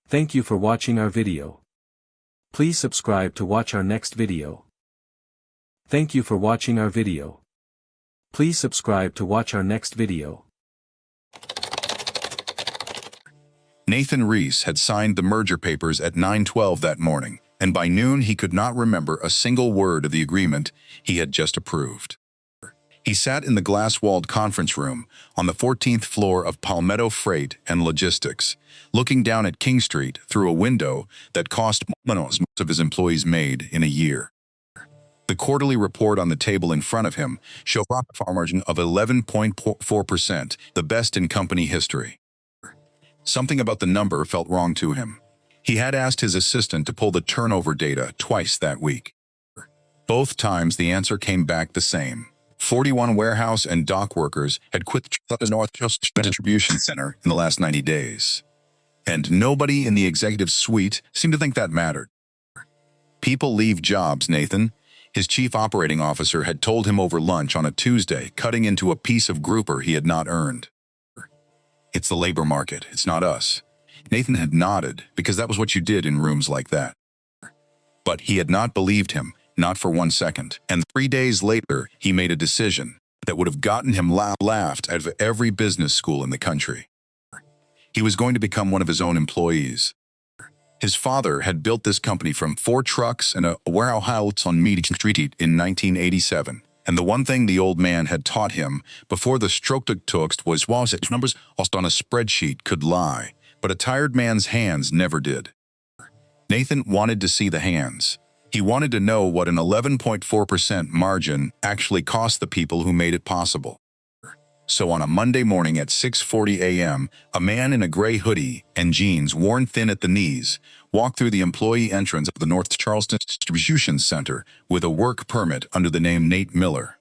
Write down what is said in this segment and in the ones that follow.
Thank you for watching our video. Please subscribe to watch our next video. Thank you for watching our video. Please subscribe to watch our next video. Nathan Reese had signed the merger papers at 9:12 that morning, and by noon he could not remember a single word of the agreement he had just approved. He sat in the glass-walled conference room on the 14th floor of Palmetto Freight and Logistics, looking down at King Street through a window that cost most of his employees made in a year. The quarterly report on the table in front of him showed a profit margin of 11.4%, the best in company history. Something about the number felt wrong to him. He had asked his assistant to pull the turnover data twice that week. Both times the answer came back the same. 41 warehouse and dock workers had quit the North Distribution Center in the last 90 days. And nobody in the executive suite seemed to think that mattered. People leave jobs, Nathan. His chief operating officer had told him over lunch on a Tuesday, cutting into a piece of grouper he had not earned. It's the labor market, it's not us. Nathan had nodded, because that was what you did in rooms like that. But he had not believed him. Not for 1 second, and 3 days later he made a decision that would have gotten him laughed out of every business school in the country. He was going to become one of his own employees. His father had built this company from 4 trucks and a warehouse on Meeting Street in 1987, and the one thing the old man had taught him before the stroke was that numbers on a spreadsheet could lie, but a tired man's hands never did. Nathan wanted to see the hands. He wanted to know what an 11.4% margin actually cost the people who made it possible. So on a Monday morning at 6:40 a.m., a man in a gray hoodie and jeans worn thin at the knees walked through the employee entrance of the North Charleston Distribution Center with a work permit under the name Nate Miller.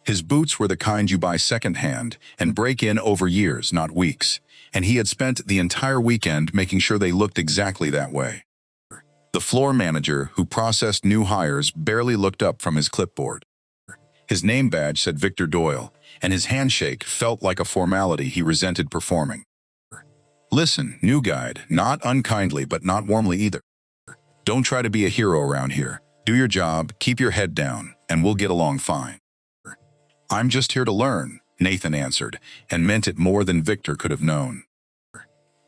His boots were the kind you buy secondhand and break in over years, not weeks, and he had spent the entire weekend making sure they looked exactly that way. The floor manager, who processed new hires, barely looked up from his clipboard. His name badge said Victor Doyle, and his handshake felt like a formality he resented performing. Listen, new guide, not unkindly but not warmly either. Don't try to be a hero around here. Do your job, keep your head down, and we'll get along fine. I'm just here to learn, Nathan answered, and meant it more than Victor could have known.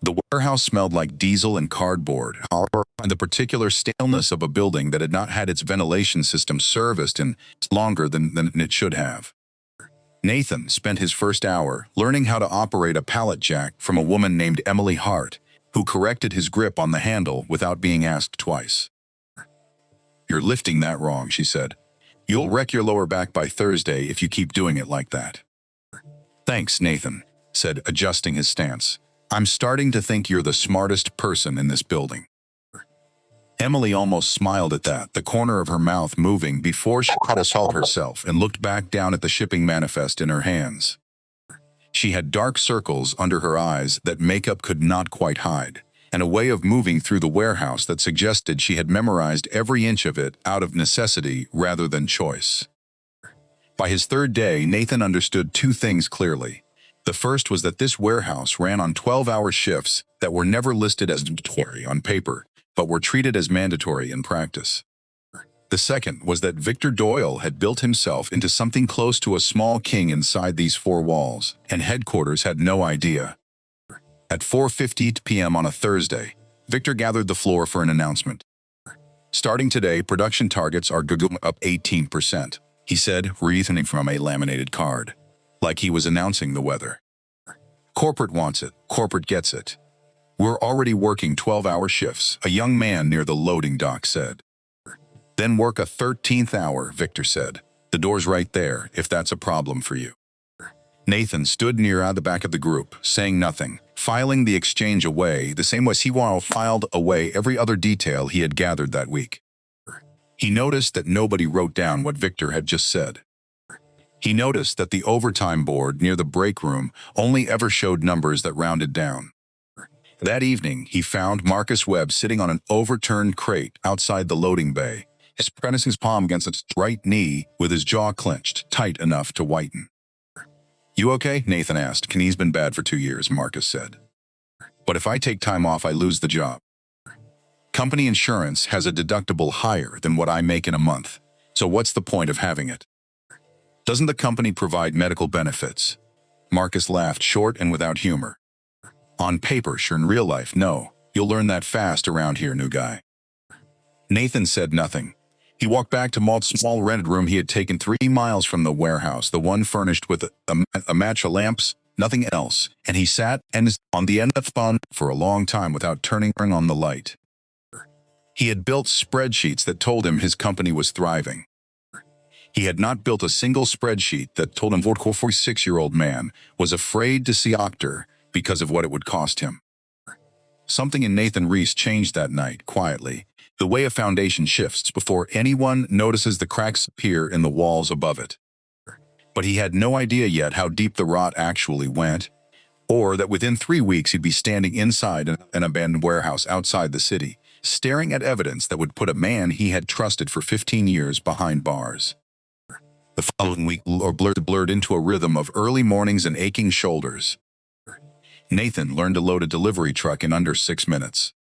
The warehouse smelled like diesel and cardboard, and the particular staleness of a building that had not had its ventilation system serviced in longer than it should have. Nathan spent his first hour learning how to operate a pallet jack from a woman named Emily Hart, who corrected his grip on the handle without being asked twice. "You're lifting that wrong," she said. "You'll wreck your lower back by Thursday if you keep doing it like that." "Thanks, Nathan," said, adjusting his stance. "I'm starting to think you're the smartest person in this building." Emily almost smiled at that, the corner of her mouth moving before she caught assault herself and looked back down at the shipping manifest in her hands. She had dark circles under her eyes that makeup could not quite hide, and a way of moving through the warehouse that suggested she had memorized every inch of it out of necessity rather than choice. By his third day, Nathan understood 2 things clearly. The first was that this warehouse ran on 12-hour shifts that were never listed as mandatory on paper, but were treated as mandatory in practice. The second was that Victor Doyle had built himself into something close to a small king inside these 4 walls, and headquarters had no idea. At 4:50 p.m. on a Thursday, Victor gathered the floor for an announcement. "Starting today, production targets are going up 18%, he said, reasoning from a laminated card, like he was announcing the weather. "Corporate wants it, corporate gets it. We're already working 12-hour shifts," a young man near the loading dock said. "Then work a 13th hour, Victor said. "The door's right there, if that's a problem for you." Nathan stood near the back of the group, saying nothing, filing the exchange away the same way he filed away every other detail he had gathered that week. He noticed that nobody wrote down what Victor had just said. He noticed that the overtime board near the break room only ever showed numbers that rounded down. That evening, he found Marcus Webb sitting on an overturned crate outside the loading bay, pressing his palm against his right knee with his jaw clenched tight enough to whiten. "You okay?" Nathan asked. "Knee's been bad for 2 years," Marcus said. But if I take time off, I lose the job. Company insurance has a deductible higher than what I make in a month. So what's the point of having it? Doesn't the company provide medical benefits? Marcus laughed short and without humor. On paper, sure, in real life, no. You'll learn that fast around here, new guy. Nathan said nothing. He walked back to Malt's small rented room he had taken 3 miles from the warehouse, the one furnished with a match of lamps, nothing else, and he sat on the end of the phone for a long time without turning on the light. He had built spreadsheets that told him his company was thriving. He had not built a single spreadsheet that told him 46-year-old man was afraid to see a doctor because of what it would cost him. Something in Nathan Reese changed that night, quietly, the way a foundation shifts before anyone notices the cracks appear in the walls above it. But he had no idea yet how deep the rot actually went, or that within 3 weeks he'd be standing inside an abandoned warehouse outside the city, staring at evidence that would put a man he had trusted for 15 years behind bars. The following week blurred into a rhythm of early mornings and aching shoulders. Nathan learned to load a delivery truck in under 6 minutes.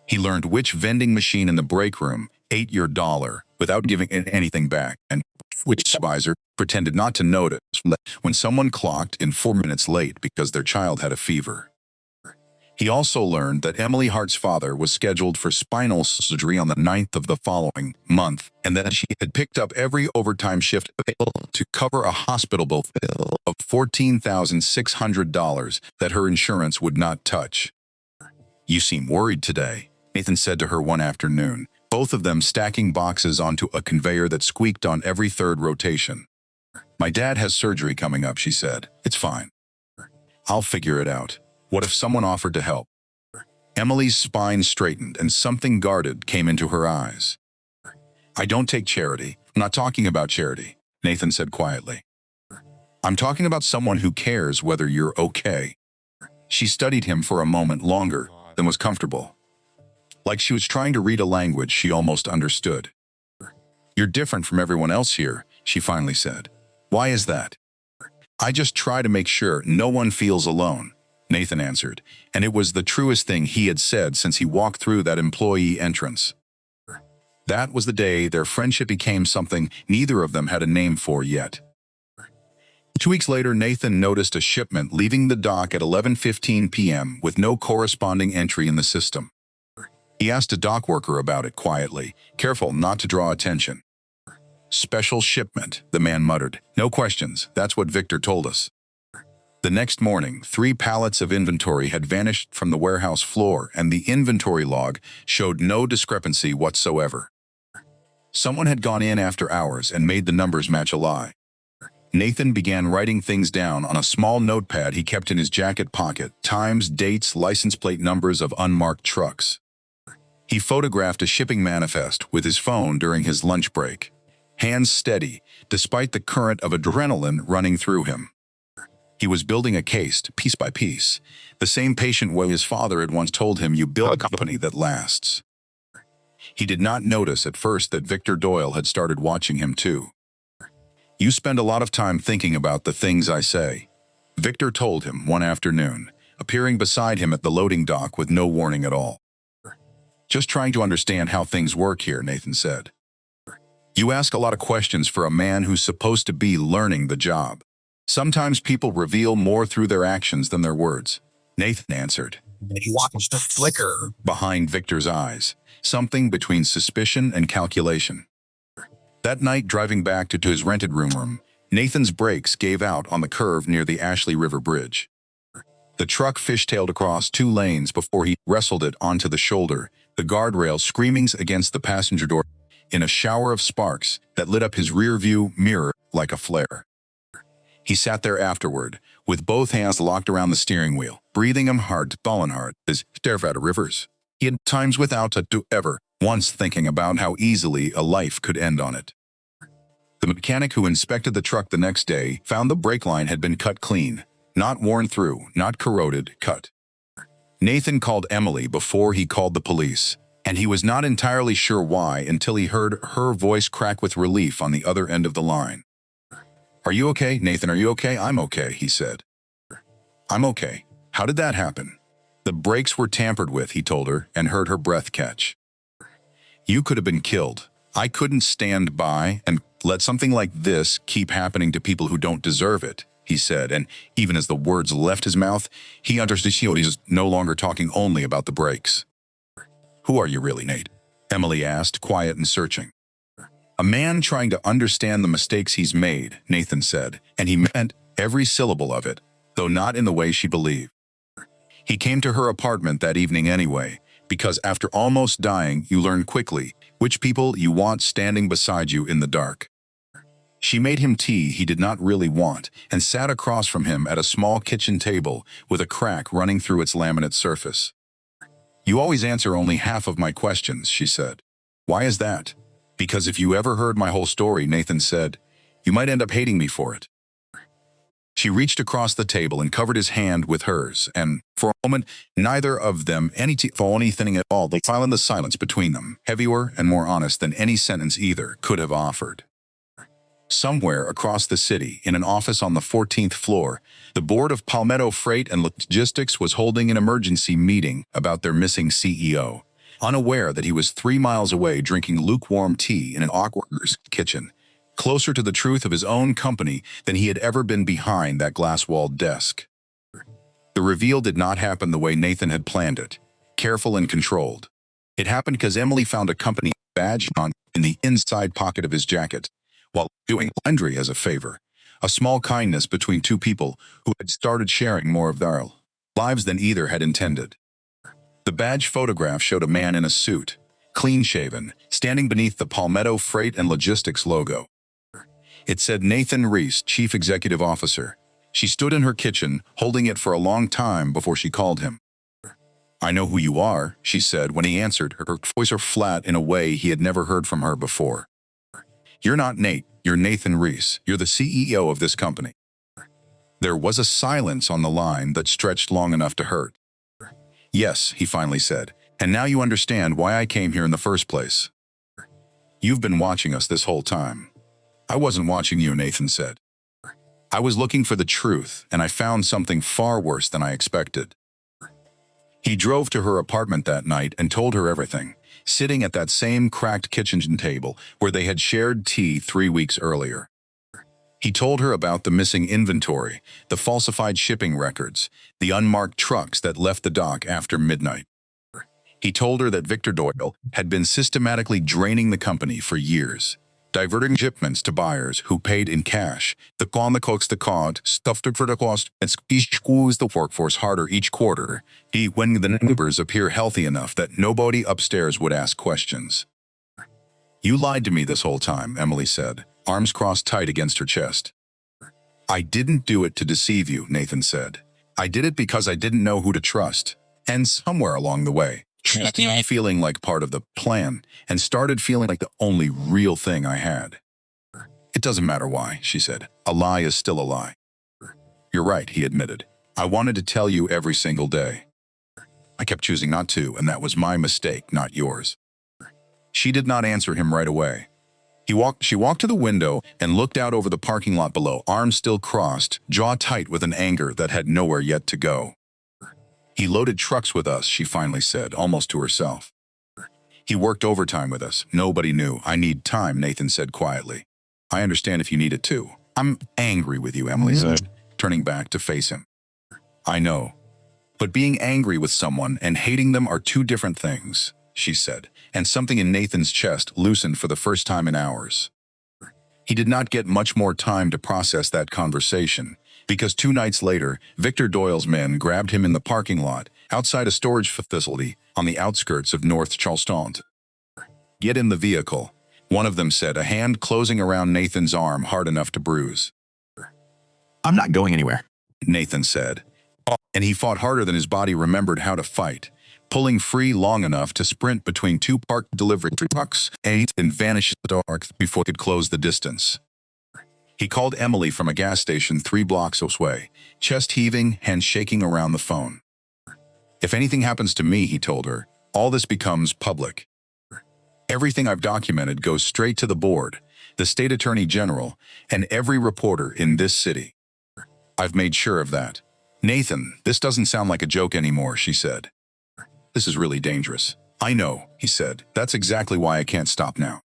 He learned which vending machine in the break room ate your dollar without giving anything back, and which supervisor pretended not to notice when someone clocked in 4 minutes late because their child had a fever. He also learned that Emily Hart's father was scheduled for spinal surgery on the 9th of the following month, and that she had picked up every overtime shift to cover a hospital bill of $14,600 that her insurance would not touch. "You seem worried today," Nathan said to her one afternoon, both of them stacking boxes onto a conveyor that squeaked on every third rotation. "My dad has surgery coming up," she said. "It's fine. I'll figure it out. What if someone offered to help?" Emily's spine straightened and something guarded came into her eyes. "I don't take charity. I'm not talking about charity," Nathan said quietly. "I'm talking about someone who cares whether you're okay." She studied him for a moment longer than was comfortable, like she was trying to read a language she almost understood. "You're different from everyone else here," she finally said. "Why is that?" "I just try to make sure no one feels alone," Nathan answered, and it was the truest thing he had said since he walked through that employee entrance. That was the day their friendship became something neither of them had a name for yet. 2 weeks later, Nathan noticed a shipment leaving the dock at 11:15 p.m. with no corresponding entry in the system. He asked a dock worker about it quietly, careful not to draw attention. "Special shipment," the man muttered. "No questions, that's what Victor told us." The next morning, 3 pallets of inventory had vanished from the warehouse floor, and the inventory log showed no discrepancy whatsoever. Someone had gone in after hours and made the numbers match a lie. Nathan began writing things down on a small notepad he kept in his jacket pocket: times, dates, license plate numbers of unmarked trucks. He photographed a shipping manifest with his phone during his lunch break, hands steady, despite the current of adrenaline running through him. He was building a case, piece by piece, the same patient way his father had once told him, "You build a company that lasts." He did not notice at first that Victor Doyle had started watching him too. "You spend a lot of time thinking about the things I say," Victor told him one afternoon, appearing beside him at the loading dock with no warning at all. "Just trying to understand how things work here," Nathan said. "You ask a lot of questions for a man who's supposed to be learning the job. Sometimes people reveal more through their actions than their words," Nathan answered. And he watched the flicker behind Victor's eyes, something between suspicion and calculation. That night, driving back to his rented room, Nathan's brakes gave out on the curve near the Ashley River Bridge. The truck fishtailed across 2 lanes before he wrestled it onto the shoulder, the guardrail screaming against the passenger door in a shower of sparks that lit up his rear-view mirror like a flare. He sat there afterward, with both hands locked around the steering wheel, breathing him hard, falling hard, as terrified of rivers. He had times without to ever once thinking about how easily a life could end on it. The mechanic who inspected the truck the next day found the brake line had been cut clean, not worn through, not corroded, cut. Nathan called Emily before he called the police, and he was not entirely sure why until he heard her voice crack with relief on the other end of the line. "Are you okay, Nathan? Are you okay?" "I'm okay," he said. "I'm okay. How did that happen?" The brakes were tampered with, he told her, and heard her breath catch. You could have been killed. I couldn't stand by and let something like this keep happening to people who don't deserve it, he said, and even as the words left his mouth, he understood he was no longer talking only about the brakes. Who are you really, Nate? Emily asked, quiet and searching. A man trying to understand the mistakes he's made, Nathan said, and he meant every syllable of it, though not in the way she believed. He came to her apartment that evening anyway, because after almost dying, you learn quickly which people you want standing beside you in the dark. She made him tea he did not really want and sat across from him at a small kitchen table with a crack running through its laminate surface. You always answer only half of my questions, she said. Why is that? Because if you ever heard my whole story, Nathan said, you might end up hating me for it. She reached across the table and covered his hand with hers, and for a moment, neither of them for anything at all. They fell in the silence between them, heavier and more honest than any sentence either could have offered. Somewhere across the city, in an office on the 14th floor, the board of Palmetto Freight and Logistics was holding an emergency meeting about their missing CEO, unaware that he was 3 miles away drinking lukewarm tea in an awkward kitchen, closer to the truth of his own company than he had ever been behind that glass-walled desk. The reveal did not happen the way Nathan had planned it, careful and controlled. It happened because Emily found a company badge on in the inside pocket of his jacket, while doing laundry as a favor, a small kindness between two people who had started sharing more of their lives than either had intended. The badge photograph showed a man in a suit, clean-shaven, standing beneath the Palmetto Freight and Logistics logo. It said Nathan Reese, Chief Executive Officer. She stood in her kitchen, holding it for a long time before she called him. I know who you are, she said when he answered, her voice flat in a way he had never heard from her before. You're not Nate, you're Nathan Reese. You're the CEO of this company. There was a silence on the line that stretched long enough to hurt. Yes, he finally said, and now you understand why I came here in the first place. You've been watching us this whole time. I wasn't watching you, Nathan said. I was looking for the truth, and I found something far worse than I expected. He drove to her apartment that night and told her everything, sitting at that same cracked kitchen table where they had shared tea 3 weeks earlier. He told her about the missing inventory, the falsified shipping records, the unmarked trucks that left the dock after midnight. He told her that Victor Doyle had been systematically draining the company for years, diverting shipments to buyers who paid in cash, the cost, stuffed for the cost, and squeezed the workforce harder each quarter, when the numbers appear healthy enough that nobody upstairs would ask questions. You lied to me this whole time, Emily said, arms crossed tight against her chest. I didn't do it to deceive you, Nathan said. I did it because I didn't know who to trust, and somewhere along the way, feeling like part of the plan, and started feeling like the only real thing I had. It doesn't matter why, she said. A lie is still a lie. You're right, he admitted. I wanted to tell you every single day. I kept choosing not to, and that was my mistake, not yours. She did not answer him right away. She walked to the window and looked out over the parking lot below, arms still crossed, jaw tight with an anger that had nowhere yet to go. He loaded trucks with us, she finally said, almost to herself. He worked overtime with us. Nobody knew. I need time, Nathan said quietly. I understand if you need it too. I'm angry with you, Emily said, turning back to face him. I know. But being angry with someone and hating them are two different things, she said, and something in Nathan's chest loosened for the first time in hours. He did not get much more time to process that conversation, because 2 nights later, Victor Doyle's men grabbed him in the parking lot, outside a storage facility on the outskirts of North Charleston. Get in the vehicle, one of them said, a hand closing around Nathan's arm hard enough to bruise. I'm not going anywhere, Nathan said, and he fought harder than his body remembered how to fight, pulling free long enough to sprint between 2 parked delivery trucks and vanish in the dark before he could close the distance. He called Emily from a gas station 3 blocks away, chest heaving, hands shaking around the phone. If anything happens to me, he told her, all this becomes public. Everything I've documented goes straight to the board, the state attorney general, and every reporter in this city. I've made sure of that. "Nathan, this doesn't sound like a joke anymore," she said. "This is really dangerous." "I know," he said. "That's exactly why I can't stop now."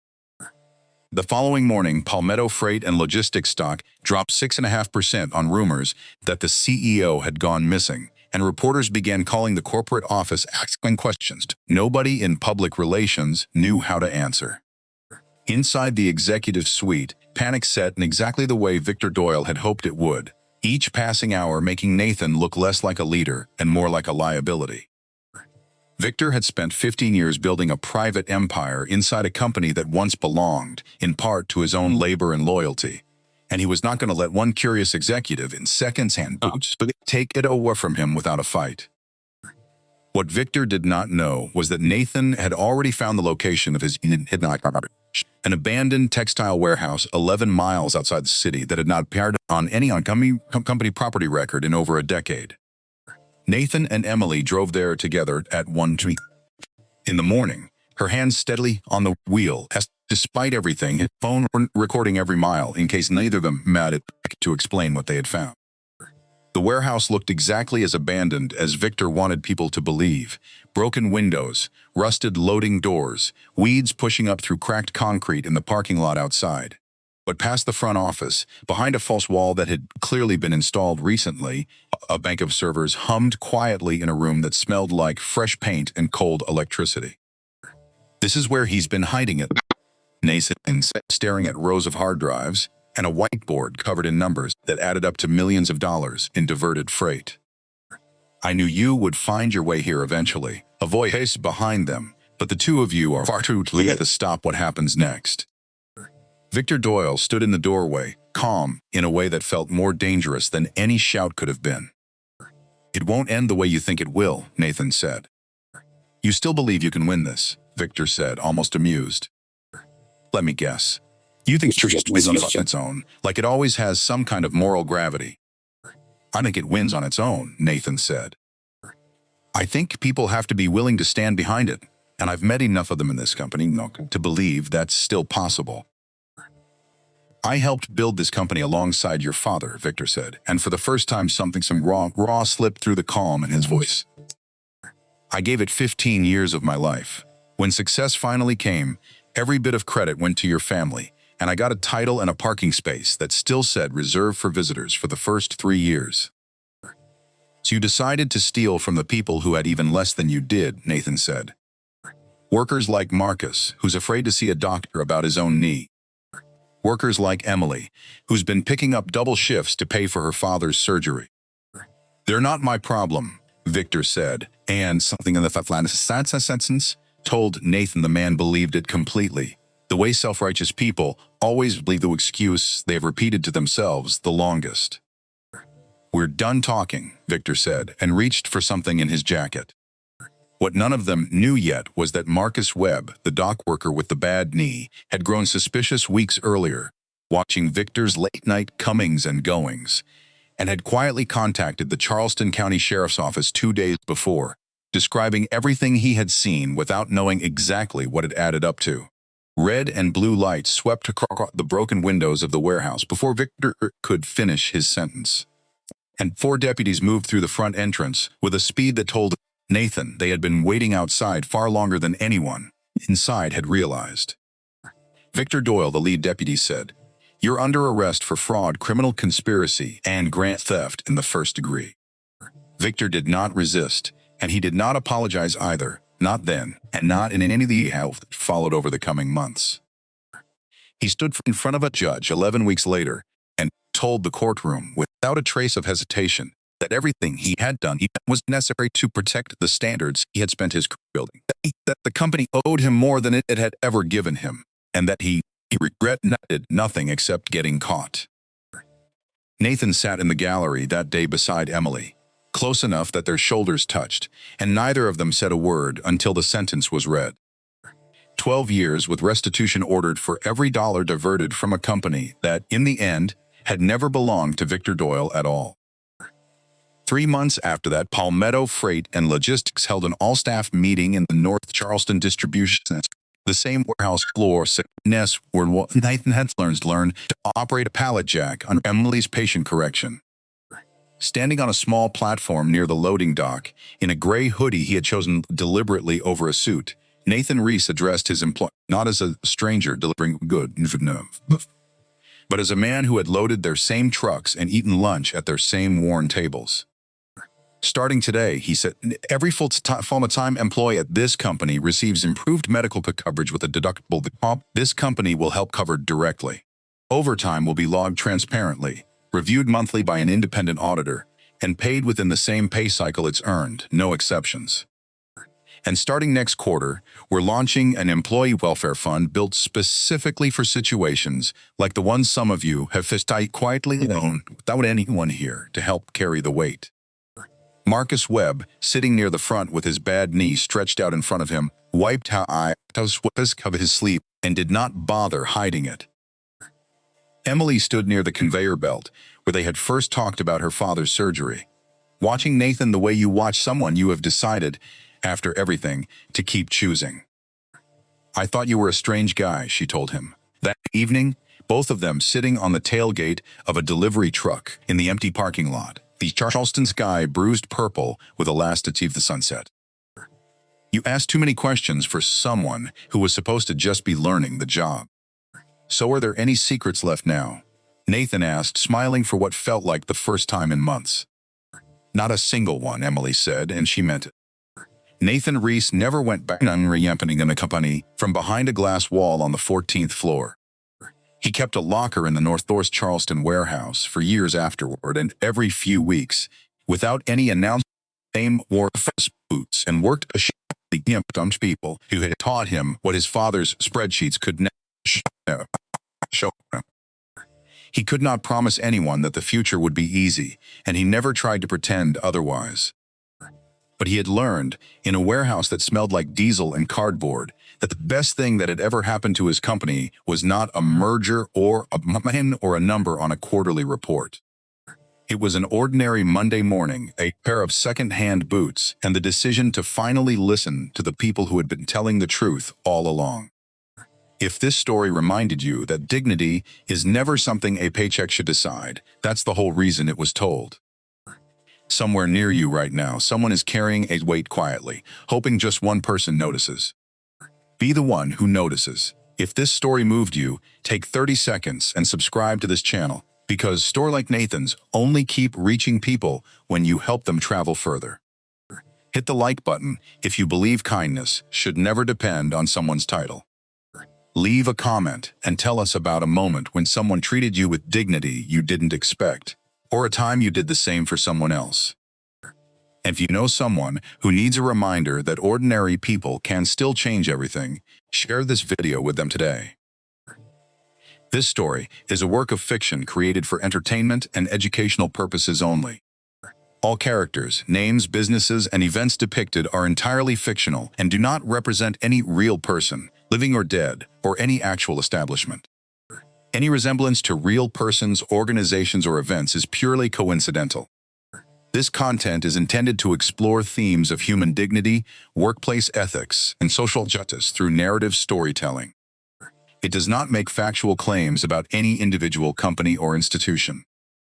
The following morning, Palmetto Freight and Logistics stock dropped 6.5% on rumors that the CEO had gone missing, and reporters began calling the corporate office asking questions nobody in public relations knew how to answer. Inside the executive suite, panic set in exactly the way Victor Doyle had hoped it would, each passing hour making Nathan look less like a leader and more like a liability. Victor had spent 15 years building a private empire inside a company that once belonged, in part, to his own labor and loyalty. And he was not going to let one curious executive in second-hand boots take it away from him without a fight. What Victor did not know was that Nathan had already found the location of his an abandoned textile warehouse 11 miles outside the city that had not appeared on any company property record in over a decade. Nathan and Emily drove there together at 1:00 in the morning, her hands steadily on the wheel, as despite everything, his phone recording every mile in case neither of them made it to explain what they had found. The warehouse looked exactly as abandoned as Victor wanted people to believe. Broken windows, rusted loading doors, weeds pushing up through cracked concrete in the parking lot outside. But past the front office, behind a false wall that had clearly been installed recently, a bank of servers hummed quietly in a room that smelled like fresh paint and cold electricity. "This is where he's been hiding it," Nathan said, staring at rows of hard drives and a whiteboard covered in numbers that added up to millions of dollars in diverted freight. "I knew you would find your way here eventually," a voice behind them, "but the two of you are far too late to stop what happens next." Victor Doyle stood in the doorway, calm in a way that felt more dangerous than any shout could have been. "It won't end the way you think it will," Nathan said. "You still believe you can win this," Victor said, almost amused. "Let me guess. You think it just wins on its own, like it always has some kind of moral gravity." "I think it wins on its own," Nathan said. "I think people have to be willing to stand behind it, and I've met enough of them in this company to believe that's still possible." "I helped build this company alongside your father," Victor said, and for the first time some raw slipped through the calm in his voice. "I gave it 15 years of my life. When success finally came, every bit of credit went to your family, and I got a title and a parking space that still said reserved for visitors for the first 3 years. So you decided to steal from the people who had even less than you did," Nathan said. "Workers like Marcus, who's afraid to see a doctor about his own knee. Workers like Emily, who's been picking up double shifts to pay for her father's surgery. They're not my problem," Victor said, and something in the sentence told Nathan the man believed it completely. The way self-righteous people always believe the excuse they have repeated to themselves the longest. "We're done talking," Victor said, and reached for something in his jacket. What none of them knew yet was that Marcus Webb, the dock worker with the bad knee, had grown suspicious weeks earlier, watching Victor's late-night comings and goings, and had quietly contacted the Charleston County Sheriff's Office 2 days before, describing everything he had seen without knowing exactly what it added up to. Red and blue lights swept across the broken windows of the warehouse before Victor could finish his sentence. And 4 deputies moved through the front entrance with a speed that told Nathan they had been waiting outside far longer than anyone inside had realized. Victor Doyle, the lead deputy, said, "You're under arrest for fraud, criminal conspiracy, and grand theft in the first degree." Victor did not resist, and he did not apologize either, not then, and not in any of the health that followed over the coming months. He stood in front of a judge 11 weeks later and told the courtroom without a trace of hesitation that everything he had done was necessary to protect the standards he had spent his career building, that the company owed him more than it had ever given him, and that he regretted nothing except getting caught. Nathan sat in the gallery that day beside Emily, close enough that their shoulders touched, and neither of them said a word until the sentence was read. 12 years with restitution ordered for every dollar diverted from a company that, in the end, had never belonged to Victor Doyle at all. 3 months after that, Palmetto Freight and Logistics held an all-staff meeting in the North Charleston Distribution Center, the same warehouse floor where Nathan had learned to operate a pallet jack under Emily's patient correction. Standing on a small platform near the loading dock, in a gray hoodie he had chosen deliberately over a suit, Nathan Reese addressed his employer not as a stranger delivering goods, but as a man who had loaded their same trucks and eaten lunch at their same worn tables. Starting today, he said, every full-time employee at this company receives improved medical coverage with a deductible. This company will help cover directly. Overtime will be logged transparently, reviewed monthly by an independent auditor, and paid within the same pay cycle it's earned, no exceptions. And starting next quarter, we're launching an employee welfare fund built specifically for situations like the ones some of you have faced quietly alone without anyone here to help carry the weight. Marcus Webb, sitting near the front with his bad knee stretched out in front of him, wiped his sleep and did not bother hiding it. Emily stood near the conveyor belt, where they had first talked about her father's surgery, watching Nathan the way you watch someone you have decided, after everything, to keep choosing. I thought you were a strange guy, she told him. That evening, both of them sitting on the tailgate of a delivery truck in the empty parking lot, the Charleston sky bruised purple with a last to achieve the sunset. You asked too many questions for someone who was supposed to just be learning the job. So are there any secrets left now? Nathan asked, smiling for what felt like the first time in months. Not a single one, Emily said, and she meant it. Nathan Reese never went back in the company from behind a glass wall on the 14th floor. He kept a locker in the North Charleston warehouse for years afterward, and every few weeks, without any announcement, Dame wore boots and worked a shift with the people who had taught him what his father's spreadsheets could never show him. He could not promise anyone that the future would be easy, and he never tried to pretend otherwise. But he had learned, in a warehouse that smelled like diesel and cardboard, that the best thing that had ever happened to his company was not a merger or a man or a number on a quarterly report. It was an ordinary Monday morning, a pair of second-hand boots, and the decision to finally listen to the people who had been telling the truth all along. If this story reminded you that dignity is never something a paycheck should decide, that's the whole reason it was told. Somewhere near you right now, someone is carrying a weight quietly, hoping just one person notices. Be the one who notices. If this story moved you, take 30 seconds and subscribe to this channel, because stories like Nathan's only keep reaching people when you help them travel further. Hit the like button if you believe kindness should never depend on someone's title. Leave a comment and tell us about a moment when someone treated you with dignity you didn't expect, or a time you did the same for someone else. And if you know someone who needs a reminder that ordinary people can still change everything, share this video with them today. This story is a work of fiction created for entertainment and educational purposes only. All characters, names, businesses, and events depicted are entirely fictional and do not represent any real person, living or dead, or any actual establishment. Any resemblance to real persons, organizations, or events is purely coincidental. This content is intended to explore themes of human dignity, workplace ethics, and social justice through narrative storytelling. It does not make factual claims about any individual company or institution.